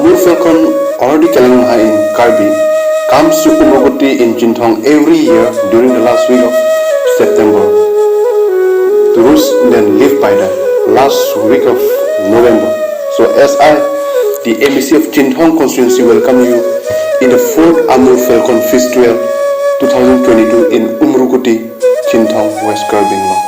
Amur Felcon or the Kalangha in Karbi comes to Umrukoti in Chinthong every year during the last week of September. The roots then live by the last week of November. So as I, the MEC of Chinthong constituency, welcome you in the 4th Amur Felcon Festival 2022 in Umrukoti, Chinthong, West Karbi Anglong.